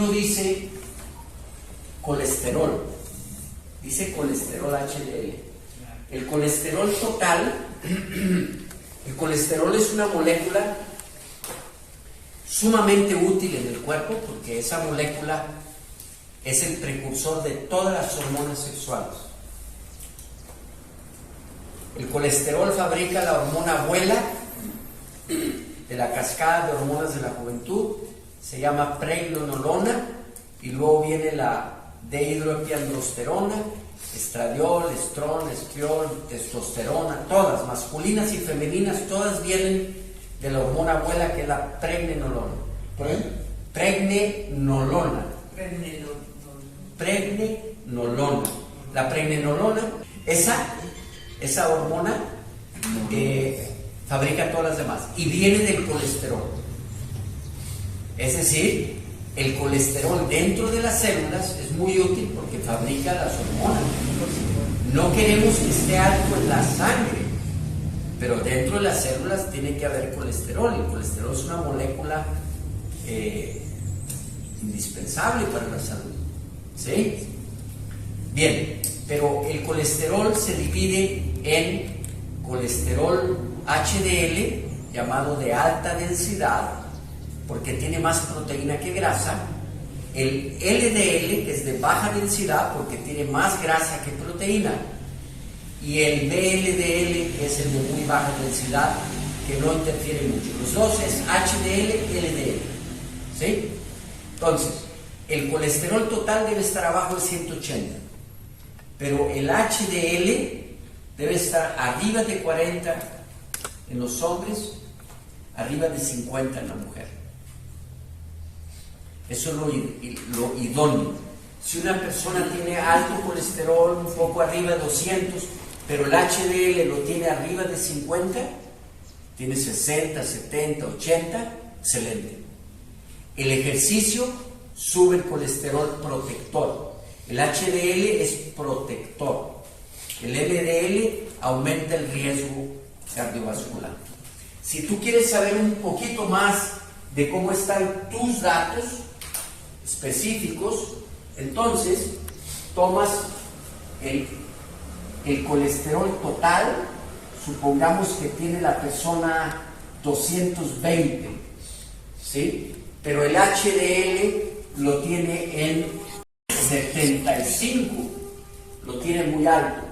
no dice colesterol, dice colesterol HDL. El colesterol total, el colesterol es una molécula sumamente útil en el cuerpo porque esa molécula es el precursor de todas las hormonas sexuales. El colesterol fabrica la hormona abuela de la cascada de hormonas de la juventud, se llama pregnenolona, y luego viene la dehidroepiandrosterona, estradiol, estrón, esquiol, testosterona, todas, masculinas y femeninas, todas vienen de la hormona abuela que es la pregnenolona. Pregnenolona. Pregnenolona. La pregnenolona, esa hormona fabrica todas las demás y viene del colesterol. Es decir, el colesterol dentro de las células es muy útil porque fabrica las hormonas. No queremos que esté alto en la sangre, pero dentro de las células tiene que haber colesterol. El colesterol es una molécula indispensable para la salud. ¿Sí? Bien, pero el colesterol se divide en colesterol HDL, llamado de alta densidad, porque tiene más proteína que grasa, el LDL, que es de baja densidad, porque tiene más grasa que proteína, y el VLDL, que es el de muy baja densidad, que no interfiere mucho. Los dos es HDL y LDL. ¿Sí? Entonces, el colesterol total debe estar abajo de 180, pero el HDL debe estar arriba de 40 en los hombres, arriba de 50 en la mujer. Eso es lo idóneo. Si una persona tiene alto colesterol, un poco arriba de 200, pero el HDL lo tiene arriba de 50, tiene 60, 70, 80, excelente. El ejercicio sube el colesterol protector. El HDL es protector. El LDL aumenta el riesgo cardiovascular. Si tú quieres saber un poquito más de cómo están tus datos específicos, entonces tomas el colesterol total, supongamos que tiene la persona 220, ¿sí? Pero el HDL lo tiene en 75, lo tiene muy alto.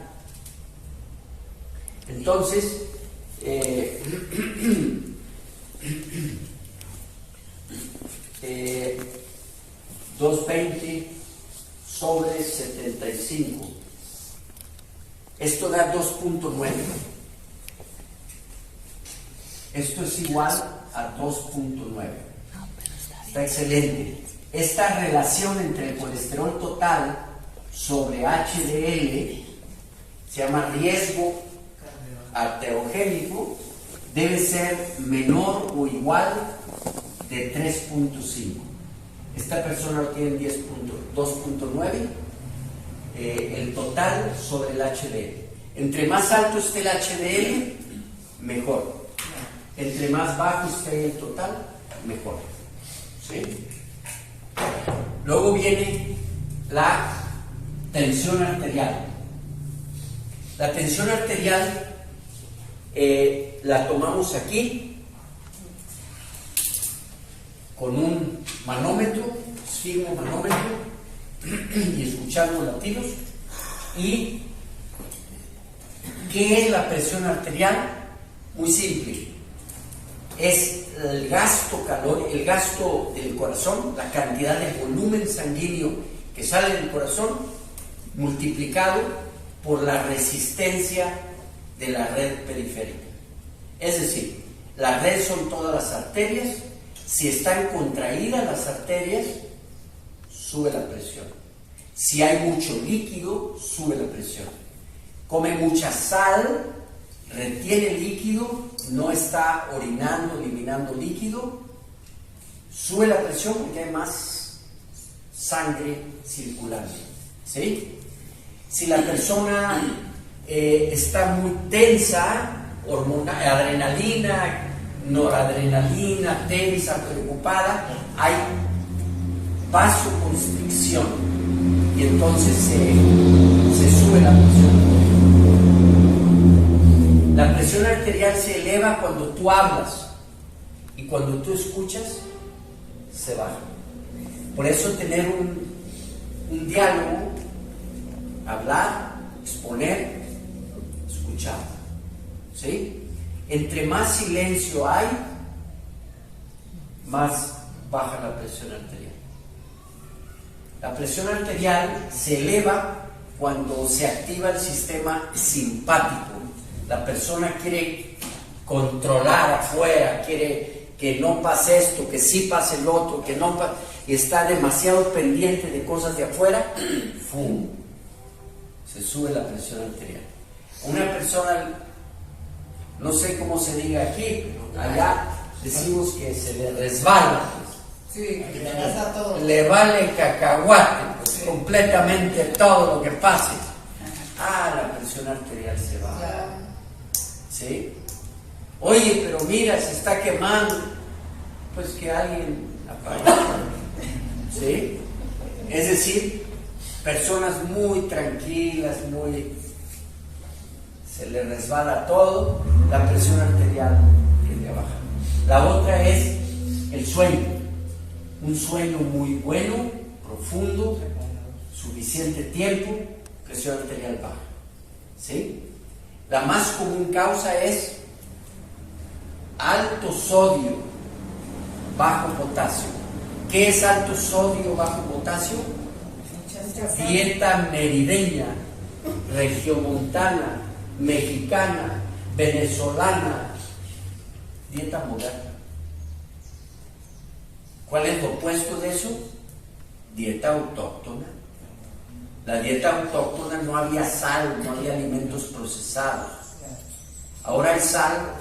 Entonces, 220 sobre 75. Esto da 2.9. Esto es igual a 2.9. Está excelente. Esta relación entre el colesterol total sobre HDL se llama riesgo arteriogénico, debe ser menor o igual de 3.5. Esta persona lo tiene en 2.9, el total sobre el HDL. Entre más alto esté el HDL, mejor. Entre más bajo esté el total, mejor. ¿Sí? Luego viene la tensión arterial. La tensión arterial la tomamos aquí con un manómetro, sfigmomanómetro, y escuchamos latidos. ¿Y qué es la presión arterial? Muy simple. Es el gasto calórico, el gasto del corazón, la cantidad de volumen sanguíneo que sale del corazón, multiplicado por la resistencia de la red periférica. Es decir, la red son todas las arterias. Si están contraídas las arterias, sube la presión. Si hay mucho líquido, sube la presión. Come mucha sal, retiene líquido, no está orinando, eliminando líquido, sube la presión porque hay más sangre circulando. ¿Sí? Si la persona está muy tensa, adrenalina, noradrenalina, tensa, preocupada, hay vasoconstricción y entonces se sube la presión. La presión arterial se eleva cuando tú hablas y cuando tú escuchas se baja. Por eso tener un diálogo, hablar, exponer, escuchar, ¿sí? Entre más silencio hay, más baja la presión arterial. La presión arterial se eleva cuando se activa el sistema simpático. La persona quiere controlar afuera, quiere que no pase esto, que sí pase el otro, que no pase, y está demasiado pendiente de cosas de afuera, ¡fum!, se sube la presión arterial. Una persona, no sé cómo se diga aquí, pero allá decimos que se le resbala. Sí, le vale cacahuate, pues, sí, completamente todo lo que pase. La presión arterial se va. Claro. ¿Sí? Oye, pero mira, se está quemando. Pues que alguien apague. ¿Sí? Es decir, personas muy tranquilas, se le resbala todo, la presión arterial tiende a bajar. La otra es el sueño. Un sueño muy bueno, profundo, suficiente tiempo, presión arterial baja. ¿Sí? La más común causa es alto sodio, bajo potasio. ¿Qué es alto sodio, bajo potasio? Dieta merideña, regiomontana, mexicana, venezolana, dieta moderna. ¿Cuál es lo opuesto de eso? Dieta autóctona. La dieta autóctona no había sal, no había alimentos procesados. Ahora hay sal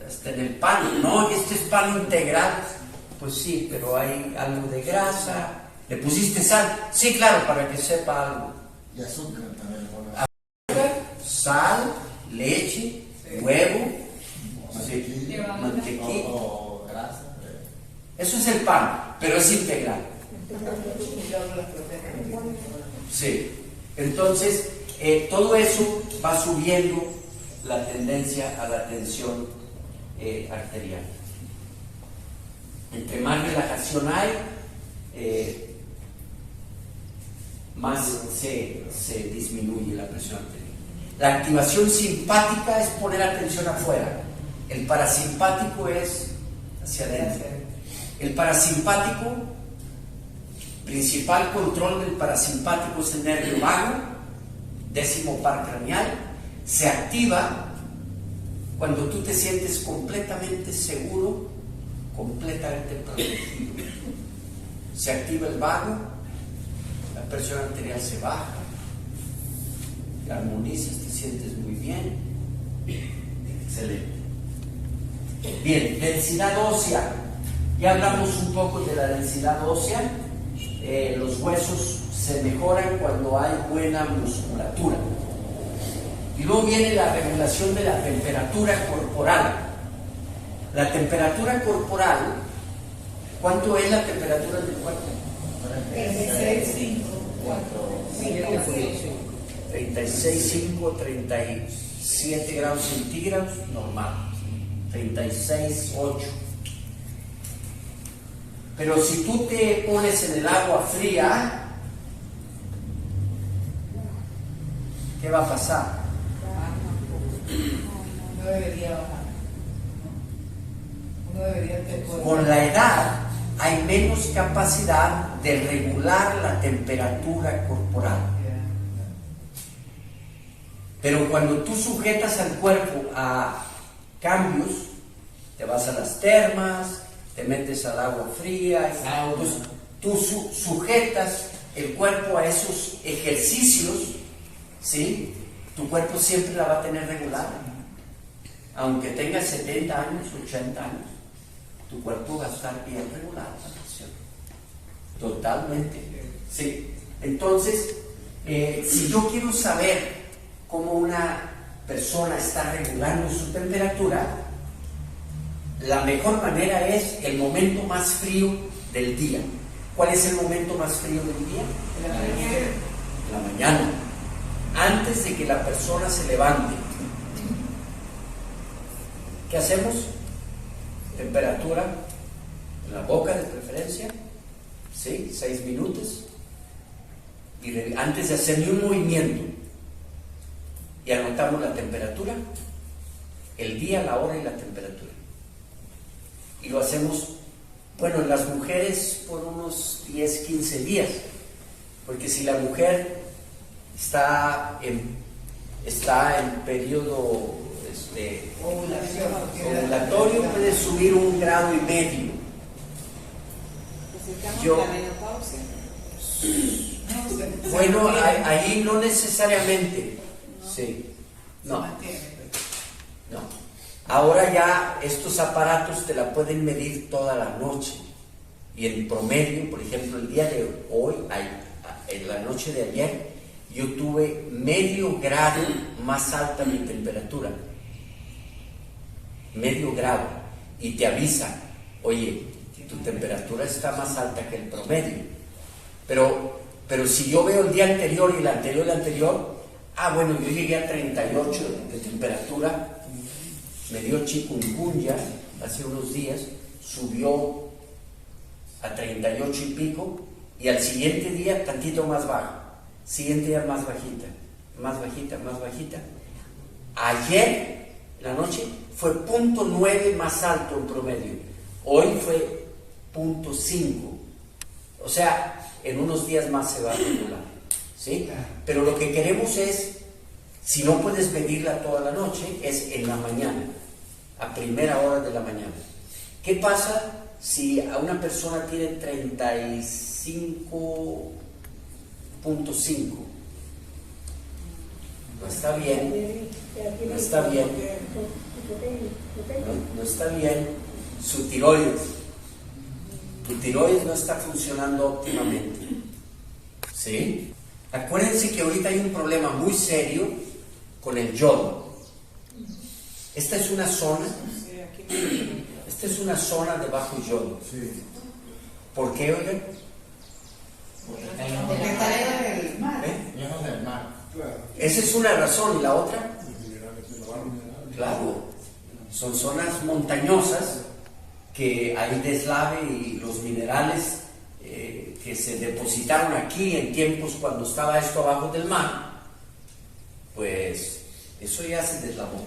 hasta en el pan. No, este es pan integral. Pues sí, pero hay algo de grasa. ¿Le pusiste sal? Sí, claro, para que sepa algo. Y azúcar también. Azúcar, sal, leche, huevo, mantequilla. O grasa. Eso es el pan, pero es integral. Sí. Entonces, todo eso va subiendo la tendencia a la tensión arterial. Entre más relajación hay, más se disminuye la presión arterial. La activación simpática es poner atención afuera. El parasimpático es hacia adentro. El parasimpático, principal control del parasimpático es el nervio vago, décimo par craneal. Se activa cuando tú te sientes completamente seguro, completamente protegido. Se activa el vago, la presión arterial se baja, te armonizas, te sientes muy bien. Excelente. Bien, densidad ósea. Ya hablamos un poco de la densidad ósea. Los huesos se mejoran cuando hay buena musculatura. Y luego viene la regulación de la temperatura corporal. La temperatura corporal, ¿cuánto es la temperatura del cuerpo? 36,5, 37 grados centígrados, normal. 36,8. Pero si tú te pones en el agua fría, ¿qué va a pasar? No debería bajar. Uno debería tener. Con la edad hay menos capacidad de regular la temperatura corporal. Pero cuando tú sujetas al cuerpo a cambios, te vas a las termas, te metes al agua fría, pues, tú sujetas el cuerpo a esos ejercicios, ¿sí? Tu cuerpo siempre la va a tener regulada. Aunque tengas 70 años, 80 años, tu cuerpo va a estar bien regulado la presión. Totalmente. Sí. Entonces, si yo quiero saber cómo una persona está regulando su temperatura, la mejor manera es el momento más frío del día. ¿Cuál es el momento más frío del día? En la mañana, antes de que la persona se levante. ¿Qué hacemos? Temperatura en la boca de preferencia, ¿sí? 6 minutos, y antes de hacer ni un movimiento, y anotamos la temperatura, el día, la hora y la temperatura. Y lo hacemos, bueno, en las mujeres por unos 10, 15 días, porque si la mujer está en periodo ovulatorio, puede subir 1,5 grados. Yo, bueno, ahí no necesariamente, sí, no. Ahora ya estos aparatos te la pueden medir toda la noche, y en promedio, por ejemplo, el día de hoy, en la noche de ayer, yo tuve 0,5 grado más alta mi temperatura, 0,5 grado, y te avisa, oye, tu temperatura está más alta que el promedio. Pero si yo veo el día anterior y el anterior, bueno, yo llegué a 38 de temperatura, me dio chikungunya hace unos días, subió a 38 y pico, y al siguiente día tantito más bajo, siguiente día más bajita. Ayer, la noche, fue 0,9 más alto en promedio, hoy fue 0,5, o sea, en unos días más se va a regular, ¿sí? Pero lo que queremos es, si no puedes medirla toda la noche, es en la mañana, a primera hora de la mañana. ¿Qué pasa si a una persona tiene 35,5? No está bien, no está bien, no está bien. Su tiroides, tu tiroides no está funcionando óptimamente, ¿sí? Acuérdense que ahorita hay un problema muy serio con el yodo. Esta es una zona de bajo yodo. ¿Por qué, oigan? Porque está lejos del mar. Lejos del mar. Esa es una razón. ¿Y la otra? Claro, son zonas montañosas que hay deslave, y los minerales que se depositaron aquí en tiempos cuando estaba esto abajo del mar, pues eso ya se deslavó.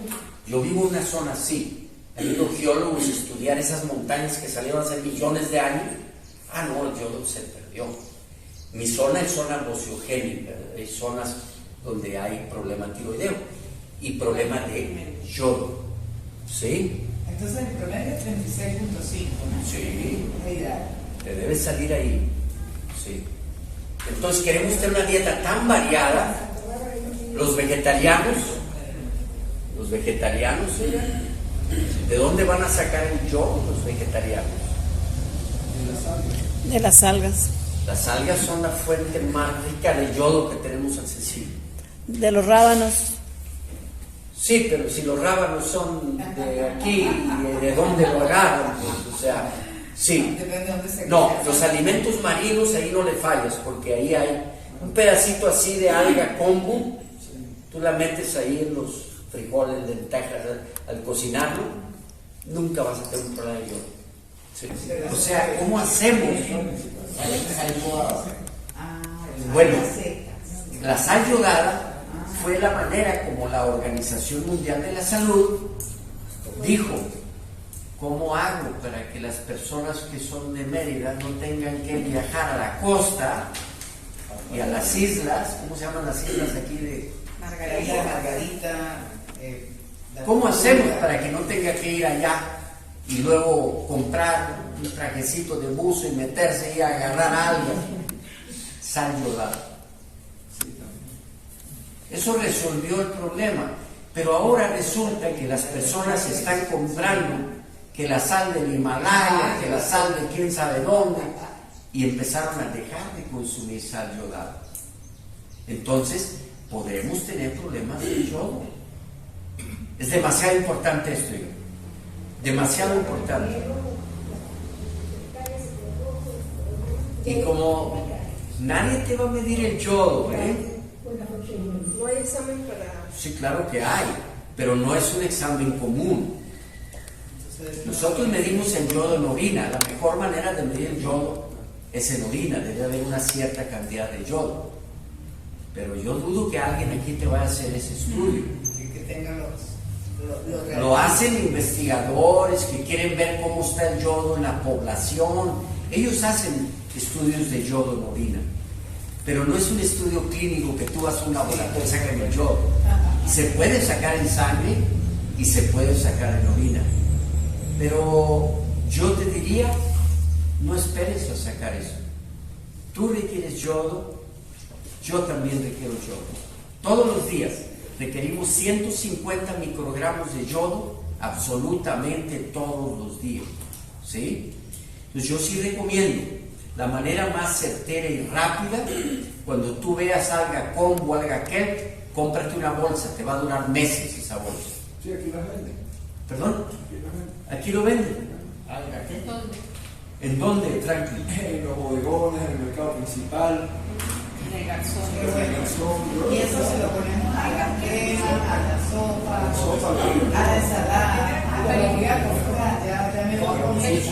Yo vivo en una zona así. Han ido geólogos a estudiar esas montañas que salieron hace millones de años. No, el yodo se perdió. Mi zona es zona bociogénica, hay zonas donde hay problema tiroideo y problema de yodo, ¿sí? Entonces el promedio es 36,5, ¿no? Sí, La edad. te debe salir ahí, sí. Entonces queremos tener una dieta tan variada. Los vegetarianos, ¿de dónde van a sacar el yodo los vegetarianos? De las algas. Las algas son la fuente más rica de yodo que tenemos accesible. De los rábanos. Sí, pero si los rábanos son de aquí, ¿y de dónde lo agarran? Pues, o sea, sí. Depende de dónde se No, cría. los alimentos marinos ahí no le fallas, porque ahí hay un pedacito así de alga kombu, tú la metes ahí en los frijoles, lentejas, al cocinarlo, nunca vas a tener un problema de yodo. Sí. O sea, ¿cómo hacemos? Bueno, la sal yodada fue la manera como la Organización Mundial de la Salud dijo, ¿cómo hago para que las personas que son de Mérida no tengan que viajar a la costa y a las islas? ¿Cómo se llaman las islas aquí de Margarita. ¿Cómo hacemos para que no tenga que ir allá y luego comprar un trajecito de buzo y meterse y agarrar algo? Sal yodada. Eso resolvió el problema, pero ahora resulta que las personas están comprando que la sal del Himalaya, que la sal de quién sabe dónde, y empezaron a dejar de consumir sal yodada. Entonces, podremos tener problemas de yodo. Es demasiado importante esto, demasiado importante. Y como nadie te va a medir el yodo, ¿eh? No hay examen para... Sí, claro que hay, pero no es un examen común. Nosotros medimos el yodo en orina. La mejor manera de medir el yodo es en orina. Debe haber una cierta cantidad de yodo. Pero yo dudo que alguien aquí te vaya a hacer ese estudio. Y que tenga los Lo hacen investigadores que quieren ver cómo está el yodo en la población. Ellos hacen estudios de yodo en orina. Pero no es un estudio clínico que tú vas a un laboratorio y sacan el yodo. Se puede sacar en sangre y se puede sacar en orina. Pero yo te diría, no esperes a sacar eso. Tú requieres yodo, yo también requiero yodo. Todos los días requerimos 150 microgramos de yodo, absolutamente todos los días. ¿Sí? Entonces yo sí recomiendo la manera más certera y rápida, cuando tú veas alga combo, alga kelp, cómprate una bolsa, te va a durar meses esa bolsa. Sí, aquí las venden. ¿Perdón? Aquí las venden. ¿Aquí lo venden? Alga, ¿qué? ¿En dónde, Franklin? En los bodegones, en el mercado principal. de garzón. Son- Y eso se lo ponemos a la crema, a la sopa, La sopa, a la ensalada. Pero voy a comprar, ya me voy con eso.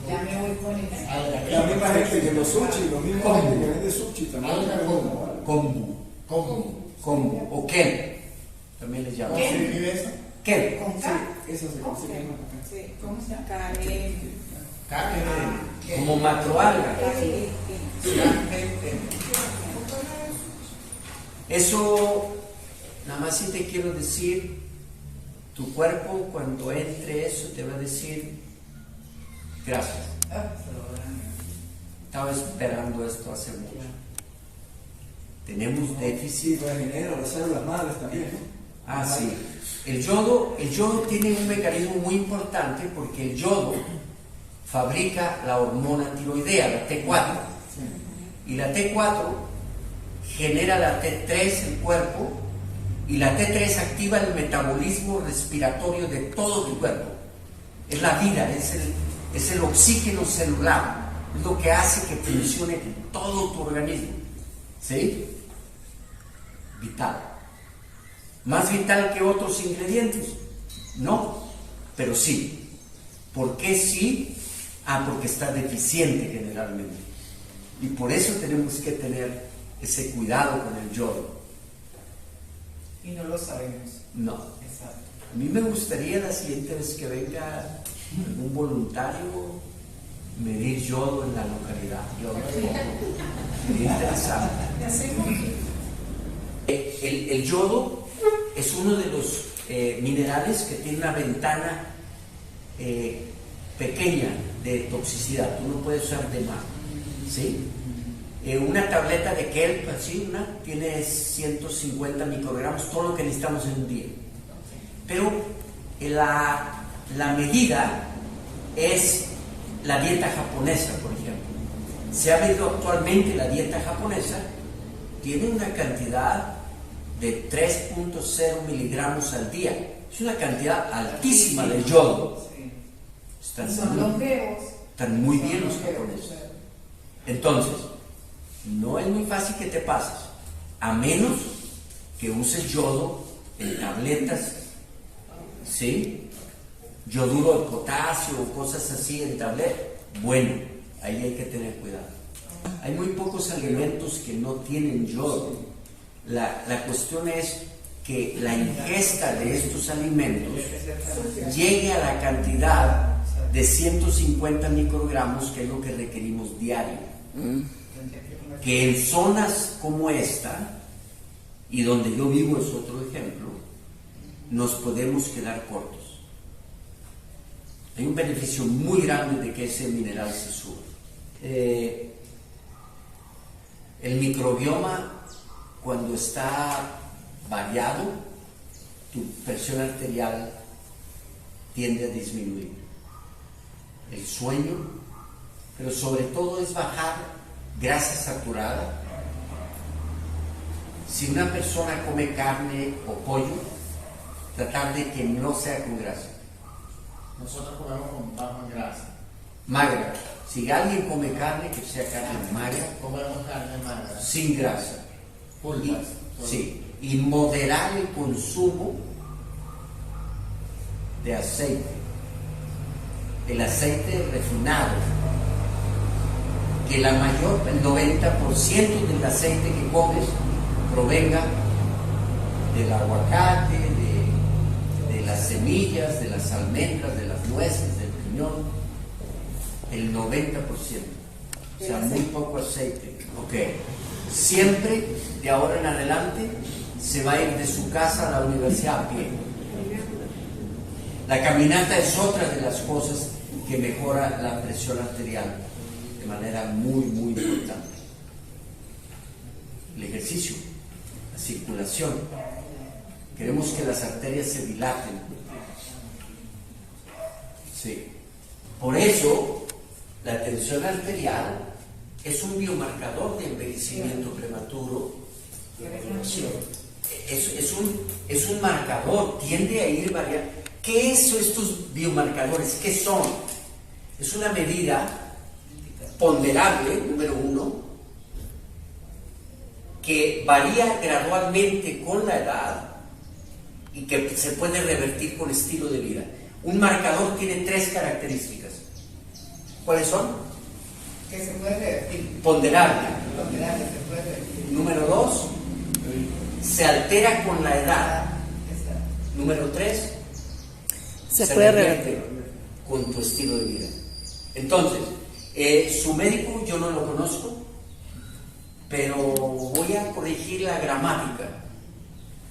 Ya me voy con eso. Alga, ¿qué? La misma gente que los sushi, los mismos ¿Cómo? gente que vende sushi también. Alga, venden ¿cómo? igual. Kombu. ¿Cómo? Kombu. O Ken. También les llaman. ¿Cómo se escribe eso? Ken. Con K. Sí, eso se consigue más acá. Sí, ¿cómo se llama? K-E-D. Como macroalga. Eso, nada más si te quiero decir, tu cuerpo cuando entre eso te va a decir, gracias. Estaba esperando esto hace mucho. Tenemos Sí, déficit. regenera las células madres también, ¿no? Ah, sí. El yodo tiene un mecanismo muy importante porque el yodo fabrica la hormona tiroidea, la T4. Y la T4 genera la T3 el cuerpo y la T3 activa el metabolismo respiratorio de todo tu cuerpo. Es la vida, es el oxígeno celular, es lo que hace que funcione todo tu organismo. ¿Sí? Vital. ¿Más vital que otros ingredientes? No, pero sí. ¿Por qué sí? Porque está deficiente generalmente. Y por eso tenemos que tener ese cuidado con el yodo. Y no lo sabemos. No. Exacto. A mí me gustaría la siguiente vez que venga algún voluntario medir yodo en la localidad. Yo me pongo. Sería interesante. El yodo es uno de los minerales que tiene una ventana pequeña de toxicidad. Tú no puedes usar de más. ¿Sí? Una tableta de kelp, así, tiene 150 microgramos, todo lo que necesitamos en un día. Pero la medida es la dieta japonesa, por ejemplo. Se ha visto actualmente la dieta japonesa tiene una cantidad de 3.0 miligramos al día. Es una cantidad altísima de yodo. Sí. Están Son longevos. están muy bien Son los longevos, japoneses. claro. Entonces, no es muy fácil que te pases, a menos que uses yodo en tabletas, ¿sí? Yoduro de potasio o cosas así en tableta. Bueno, ahí hay que tener cuidado. Hay muy pocos alimentos que no tienen yodo. La cuestión es que la ingesta de estos alimentos llegue a la cantidad de 150 microgramos, que es lo que requerimos diario. Que en zonas como esta, y donde yo vivo es otro ejemplo, nos podemos quedar cortos. Hay un beneficio muy grande de que ese mineral se suba. El microbioma, cuando está variado, tu presión arterial tiende a disminuir. El sueño, pero sobre todo es bajar grasa saturada. Si una persona come carne o pollo, tratar de que no sea con grasa. Nosotros comemos con bajo en grasa. Magra, Si alguien come carne, que sea carne magra, Comemos carne magra. sin grasa. Pulpas. Sí, y moderar el consumo de aceite. El aceite refinado. Que el 90% del aceite que comes provenga del aguacate, de las semillas, de las almendras, de las nueces, del piñón. El 90%. O sea, muy poco aceite. Ok. Siempre, de ahora en adelante, se va a ir de su casa a la universidad a pie. La caminata es otra de las cosas que mejora la presión arterial de manera muy, muy importante. El ejercicio, la circulación. Queremos que las arterias se dilaten. Sí. Por eso, la tensión arterial es un biomarcador de envejecimiento prematuro. Es un marcador, tiende a ir variando. ¿Qué es estos biomarcadores? ¿Qué son? Es una medida ponderable, número 1, que varía gradualmente con la edad y que se puede revertir con estilo de vida. Un marcador tiene 3 características. ¿Cuáles son? Que se puede revertir. Ponderable. Ponderable, se puede revertir. Número 2, se altera con la edad. Esa. Número 3, Se puede revierte con tu estilo de vida. Entonces, su médico yo no lo conozco, pero voy a corregir la gramática.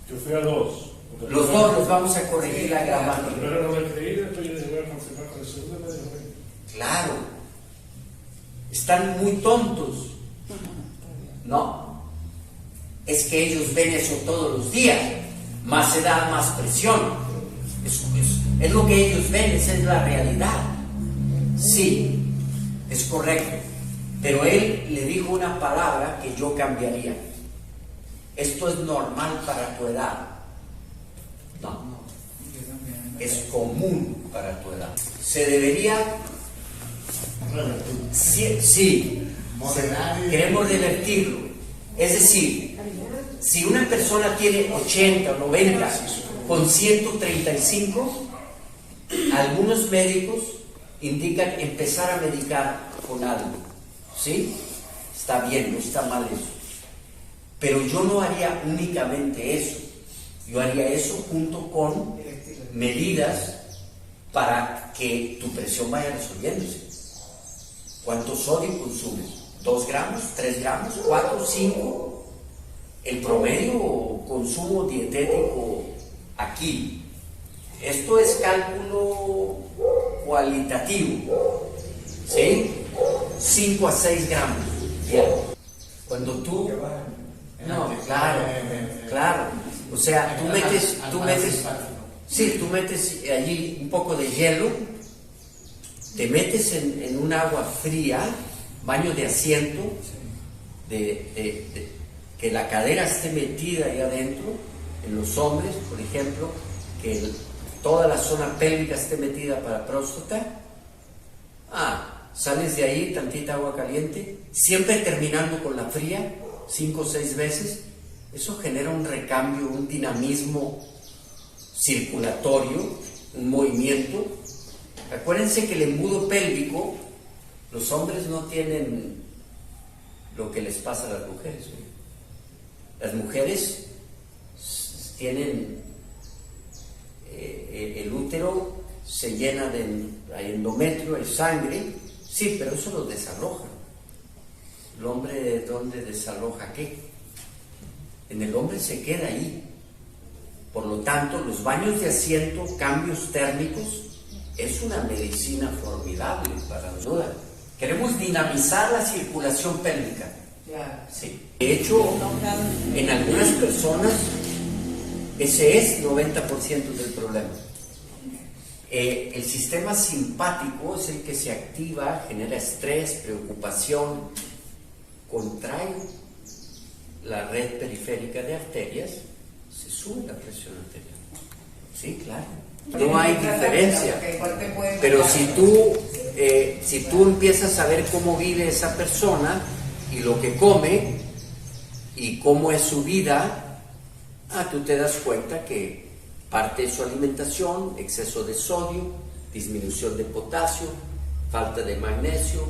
Yo fui a dos. Los dos los vamos a corregir la gramática. Primero no me creí, después yo dije, voy a confirmar con el segundo, me dijo, Claro. Están muy tontos. No. Es que ellos ven eso todos los días. Más edad, más presión. Es lo que ellos ven, esa es la realidad. Sí, es correcto. Pero él le dijo una palabra que yo cambiaría. Esto es normal para tu edad. No, es común para tu edad. Se debería... Sí, Moderar y- queremos revertirlo. Es decir, si una persona tiene 80 o 90 con 135, algunos médicos indican empezar a medicar con algo. ¿Sí? Está bien, no está mal eso. Pero yo no haría únicamente eso. Yo haría eso junto con medidas para que tu presión vaya resolviéndose. ¿Cuánto sodio consumes? ¿2 gramos? ¿3 gramos? ¿4? ¿5? El promedio consumo dietético aquí. Esto es cálculo cualitativo. ¿Sí? 5 a 6 gramos. Bien. Cuando tú... No, claro. O sea, tú metes... Sí, tú metes allí un poco de hielo, te metes en un agua fría, baño de asiento, que la cadera esté metida ahí adentro, en los hombres, por ejemplo, que toda la zona pélvica esté metida para próstata. Sales de ahí, tantita agua caliente, siempre terminando con la fría, 5 o 6 veces. Eso genera un recambio, un dinamismo circulatorio, un movimiento. Acuérdense que el embudo pélvico, los hombres no tienen lo que les pasa a las mujeres. Las mujeres tienen el útero se llena de endometrio, de sangre, sí, pero eso lo desaloja. ¿El hombre dónde desaloja qué? En el hombre se queda ahí. Por lo tanto, los baños de asiento, cambios térmicos, es una medicina formidable para la duda. Queremos dinamizar la circulación pélvica. Sí. De hecho, en algunas personas, ese es 90% del problema. El sistema simpático es el que se activa, genera estrés, preocupación, contrae la red periférica de arterias, se sube la presión arterial. Sí, claro. No hay diferencia. Ok, ¿cuál te puede Pero matar? si tú empiezas a ver cómo vive esa persona y lo que come y cómo es su vida, tú te das cuenta que parte de su alimentación, exceso de sodio, disminución de potasio, falta de magnesio,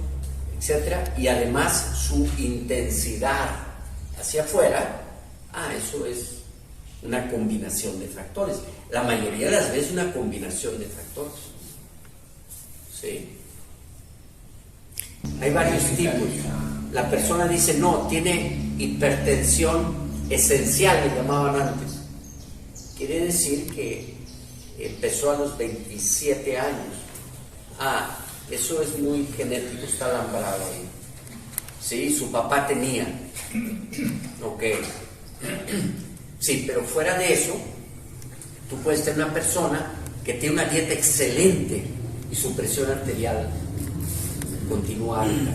etcétera, y además su intensidad hacia afuera, eso es una combinación de factores. La mayoría de las veces una combinación de factores. ¿Sí? Hay varios tipos. La persona dice, no, tiene hipertensión esencial, le llamaban antes. Quiere decir que empezó a los 27 años. Eso es muy genético, está alambrado ahí. Sí, su papá tenía. Ok. Sí, pero fuera de eso, tú puedes tener una persona que tiene una dieta excelente y su presión arterial continúa alta.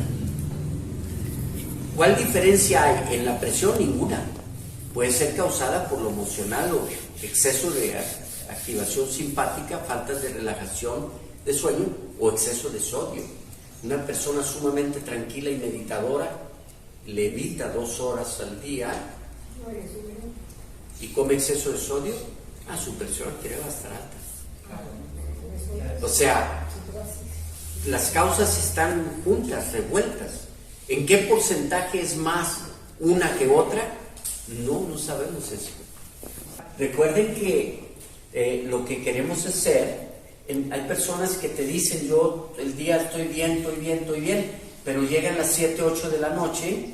¿Cuál diferencia hay? En la presión, ninguna. Puede ser causada por lo emocional o exceso de activación simpática, faltas de relajación, de sueño o exceso de sodio. Una persona sumamente tranquila y meditadora levita 2 horas al día y come exceso de sodio, su presión arterial va a estar alta. O sea, las causas están juntas, revueltas. ¿En qué porcentaje es más una que otra? No sabemos eso. Recuerden que lo que queremos hacer, hay personas que te dicen, yo el día estoy bien, pero llegan las 7, 8 de la noche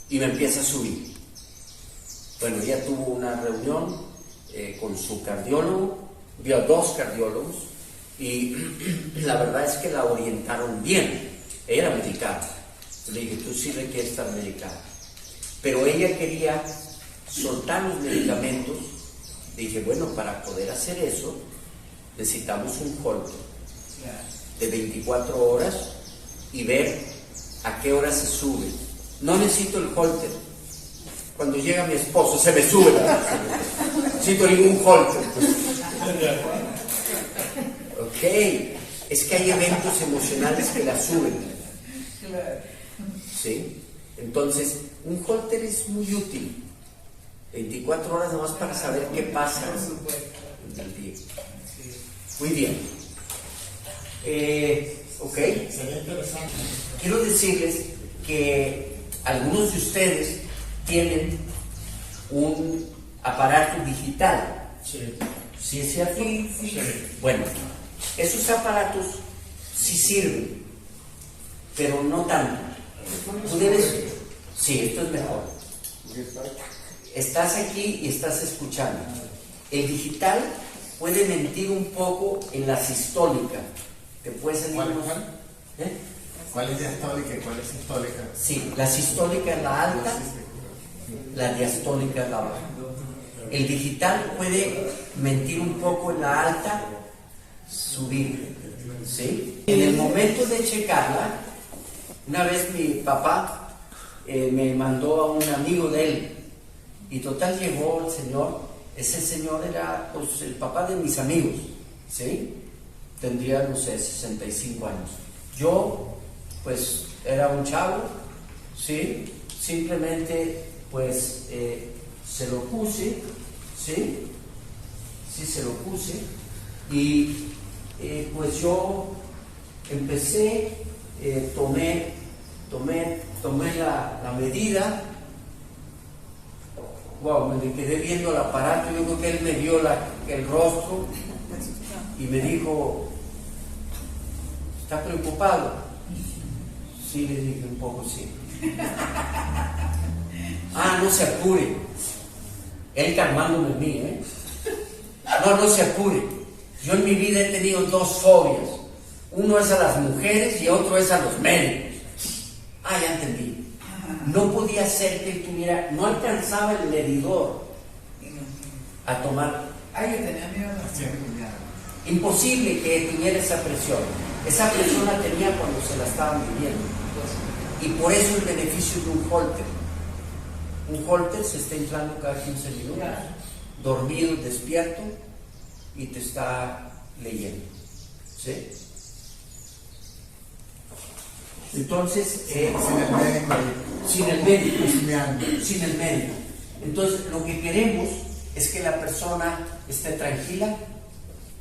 y me empieza a subir. Bueno, ella tuvo una reunión con su cardiólogo, vio a 2 cardiólogos y la verdad es que la orientaron bien. Ella era medicada. Le dije, tú sí requieres estar medicada. Pero ella quería soltar los medicamentos. Dije, bueno, para poder hacer eso necesitamos un holter de 24 horas y ver a qué hora se sube. No necesito el holter. Cuando llega mi esposo se me sube. No necesito ningún holter. Ok, es que hay eventos emocionales que la suben. ¿Sí? Entonces, un holter es muy útil. 24 horas nomás para saber qué pasa en el día. Muy bien. Ok. Sería interesante. Quiero decirles que algunos de ustedes tienen un aparato digital. Sí. ¿Sí es cierto? Sí. Bueno, esos aparatos sí sirven, pero no tanto. Tú debes... Sí, esto es mejor. Estás aquí y estás escuchando. El digital puede mentir un poco en la sistólica. Te puede salir ¿Cuál? ¿Eh? ¿Cuál es diastólica y cuál es sistólica? Sí, la sistólica es la alta, la diastólica es la baja. El digital puede mentir un poco en la alta, subir. ¿Sí? En el momento de checarla, una vez mi papá me mandó a un amigo de él y total llegó el señor. Ese señor era pues, el papá de mis amigos, ¿sí? Tendría, no sé, 65 años. Yo, pues, era un chavo, ¿sí? Simplemente, pues, se lo puse, ¿sí? Sí, se lo puse. Y, pues, yo empecé, tomé la medida. Wow, me quedé viendo el aparato. Yo creo que él me vio el rostro y me dijo, ¿está preocupado? Sí, le dije un poco, sí. No se apure. Él calmándome a mí, ¿eh? No se apure. Yo en mi vida he tenido 2 fobias. Uno es a las mujeres y otro es a los médicos. Ya entendí. No podía ser que él tuviera, no alcanzaba el medidor a tomar. Yo tenía miedo a la seguridad. Imposible que tuviera esa presión. Esa presión la tenía cuando se la estaban midiendo. Y por eso el beneficio de un holter. Un holter se está inflando cada 15 minutos. Dormido, despierto, y te está leyendo. ¿Sí? Entonces, Sin el médico ahí. sin el médico, Husmeando. sin el médico. Entonces, lo que queremos es que la persona esté tranquila,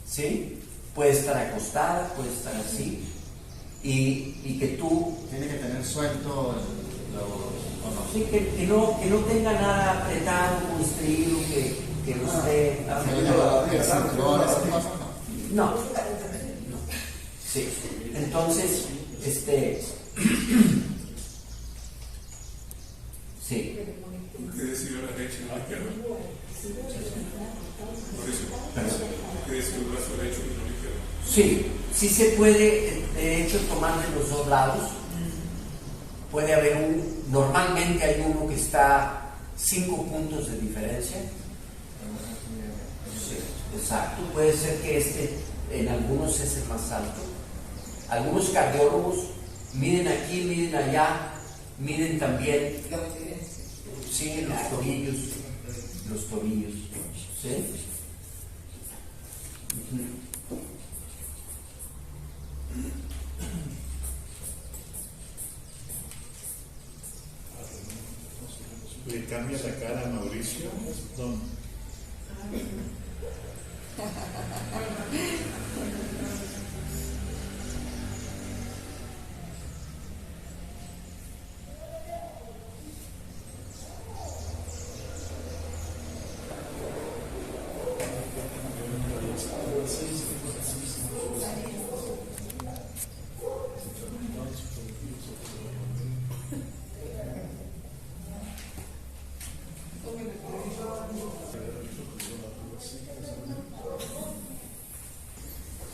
¿sí? Puede estar acostada, puede estar así, y que tú, Tiene que tener suelto o no. sí, que no tenga nada apretado, constrido, que no esté... El cinturón, esas cosas no. No, no. Sí. Entonces, sí. ¿Qué decir la derecha y la izquierda? Por eso, Perdón. ¿qué decir el brazo derecho y el izquierdo? Sí, sí se puede, de hecho, tomar de los dos lados. Puede haber normalmente hay uno que está 5 puntos de diferencia. Sí, exacto. Puede ser que en algunos es el más alto. Algunos cardiólogos miden aquí, miden allá, miden también, sí, los tobillos, ¿sí? Ujú. ¿Le cambia la cara a Mauricio? ¿Dónde?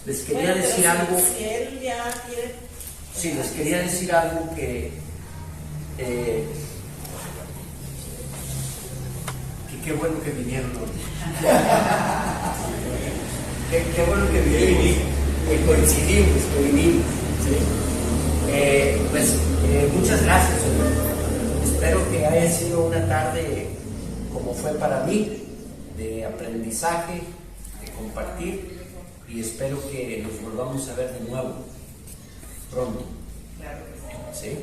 Les quería decir algo. Si él ya quiere. Sí, les quería decir algo que qué bueno que vinieron hoy. Qué bueno que vinimos, que coincidimos, que vinimos. ¿Sí? Muchas gracias, hombre. Espero que haya sido una tarde como fue para mí, de aprendizaje, de compartir, y espero que nos volvamos a ver de nuevo pronto. Claro que sí. ¿Sí?